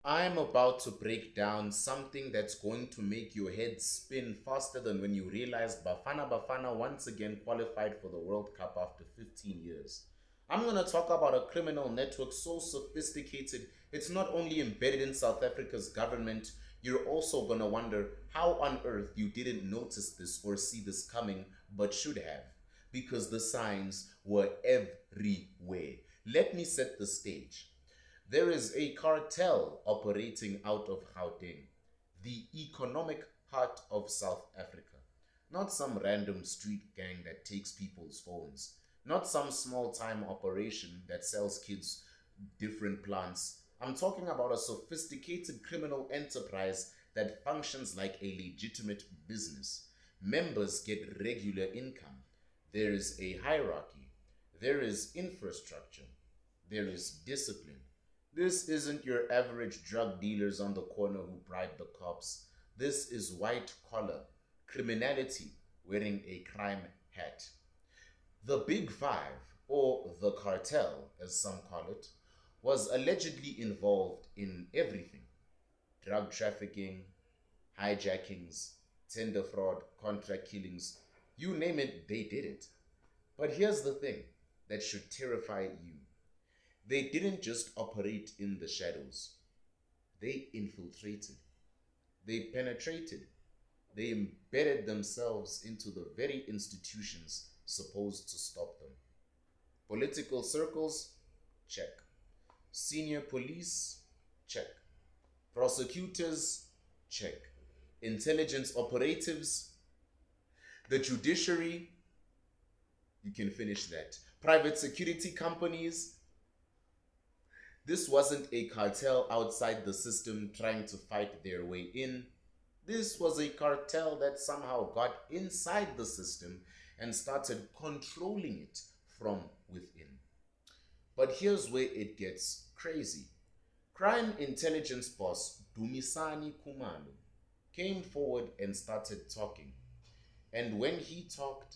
I'm about to break down something that's going to make your head spin faster than when you realize Bafana Bafana once again qualified for the World Cup after 15 years. I'm going to talk about a criminal network so sophisticated it's not only embedded in South Africa's government, you're also going to wonder how on earth you didn't notice this or see this coming but should have, because the signs were everywhere. Let me set the stage. There is a cartel operating out of Gauteng, the economic heart of South Africa. Not some random street gang that takes people's phones. Not some small time operation that sells kids different plants. I'm talking about a sophisticated criminal enterprise that functions like a legitimate business. Members get regular income. There is a hierarchy. There is infrastructure. There is discipline. This isn't your average drug dealers on the corner who bribe the cops. This is white collar criminality wearing a crime hat. The Big Five, or the cartel as some call it, was allegedly involved in everything: drug trafficking, hijackings, tender fraud, contract killings. You name it, they did it. But here's the thing that should terrify you: they didn't just operate in the shadows. They infiltrated. They penetrated. They embedded themselves into the very institutions supposed to stop them. Political circles? Check. Senior police? Check. Prosecutors? Check. Intelligence operatives? The judiciary? You can finish that. Private security companies? This wasn't a cartel outside the system trying to fight their way in. This was a cartel that somehow got inside the system and started controlling it from within. But here's where it gets crazy. Crime intelligence boss Dumisani Kumalo came forward and started talking. And when he talked,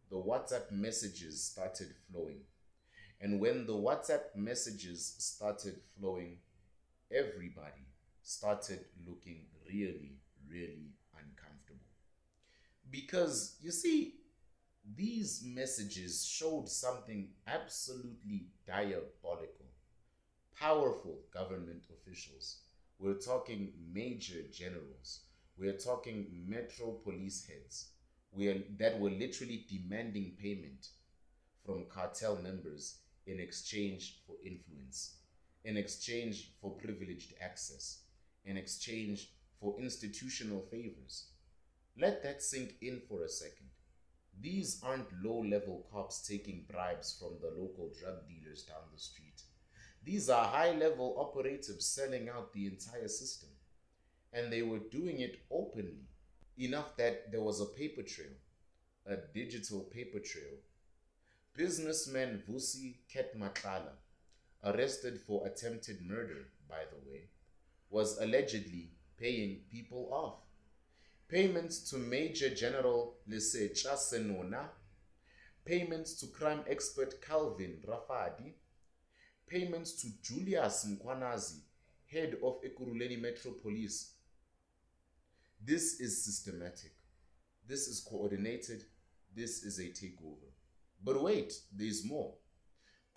the WhatsApp messages started flowing. And when the WhatsApp messages started flowing, everybody started looking really, really uncomfortable. Because, you see, these messages showed something absolutely diabolical. Powerful government officials. We're talking major generals. We're talking metro police heads that were literally demanding payment from cartel members in exchange for influence, in exchange for privileged access, in exchange for institutional favors. Let that sink in for a second. These aren't low-level cops taking bribes from the local drug dealers down the street. These are high-level operatives selling out the entire system. And they were doing it openly, enough that there was a paper trail, a digital paper trail. Businessman Vusi Ketmatlala, arrested for attempted murder, by the way, was allegedly paying people off. Payments to Major General Lesetja Senona, payments to crime expert Calvin Rafadi, payments to Julius Mkwanazi, head of Ekurhuleni Metro Police. This is systematic. This is coordinated. This is a takeover. But wait, there's more.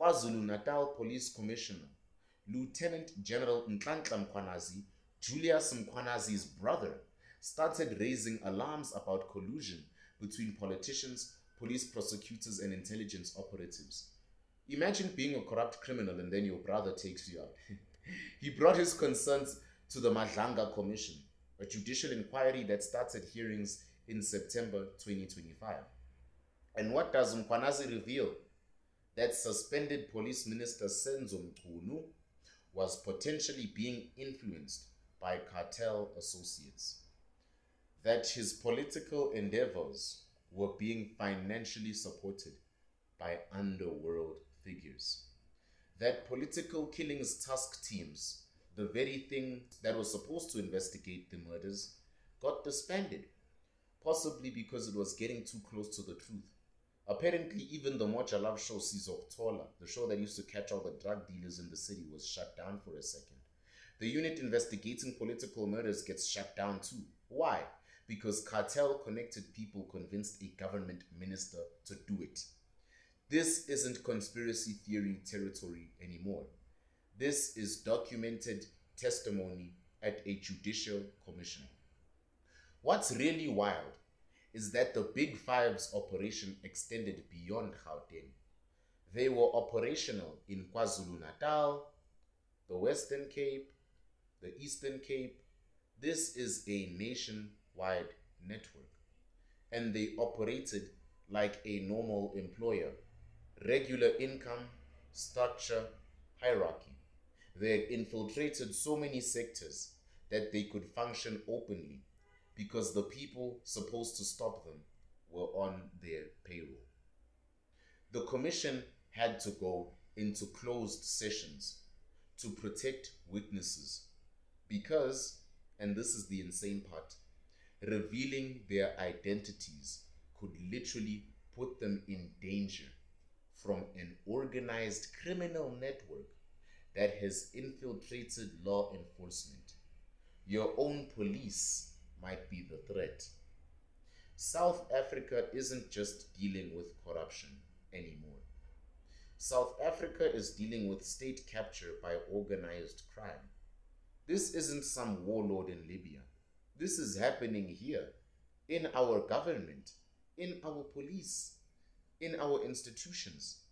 KwaZulu-Natal Police Commissioner, Lieutenant General Nhlanhla Mkwanazi, Julius Mkwanazi's brother, started raising alarms about collusion between politicians, police prosecutors, and intelligence operatives. Imagine being a corrupt criminal and then your brother takes you out. He brought his concerns to the Madlanga Commission, a judicial inquiry that started hearings in September 2025. And what does Mkwanazi reveal? That suspended police minister Senzo Mchunu was potentially being influenced by cartel associates. That his political endeavors were being financially supported by underworld figures. That political killings task teams, the very thing that was supposed to investigate the murders, got disbanded, possibly because it was getting too close to the truth. Apparently, even the Moja Love show Sizoktola, the show that used to catch all the drug dealers in the city, was shut down for a second. The unit investigating political murders gets shut down too. Why? Because cartel-connected people convinced a government minister to do it. This isn't conspiracy theory territory anymore. This is documented testimony at a judicial commission. What's really wild is that the Big Five's operation extended beyond Gauteng. They were operational in KwaZulu-Natal, the Western Cape, the Eastern Cape. This is a nationwide network, and they operated like a normal employer. Regular income, structure, hierarchy. They had infiltrated so many sectors that they could function openly because the people supposed to stop them were on their payroll. The commission had to go into closed sessions to protect witnesses because, and this is the insane part, revealing their identities could literally put them in danger from an organized criminal network that has infiltrated law enforcement. Your own police might be the threat. South Africa isn't just dealing with corruption anymore. South Africa is dealing with state capture by organized crime. This isn't some warlord in Libya. This is happening here, in our government, in our police, in our institutions.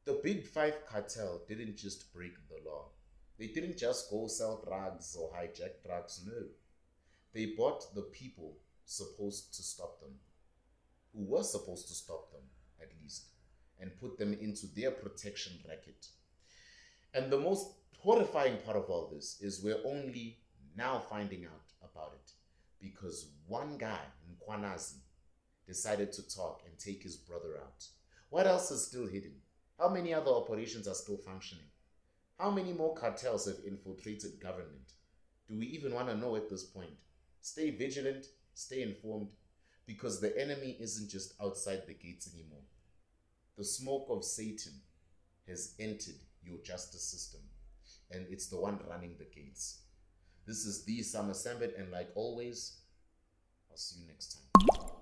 The Big Five cartel didn't just break the law. They didn't just go sell drugs or hijack drugs, no. They bought the people supposed to stop them, who were supposed to stop them, at least, and put them into their protection racket. And the most horrifying part of all this is we're only now finding out about it because one guy, Mkwanazi, decided to talk and take his brother out. What else is still hidden? How many other operations are still functioning? How many more cartels have infiltrated government? Do we even want to know at this point? Stay vigilant, stay informed, because the enemy isn't just outside the gates anymore. The smoke of Satan has entered your justice system, and it's the one running the gates. This is the Summer Sambit, and like always, I'll see you next time.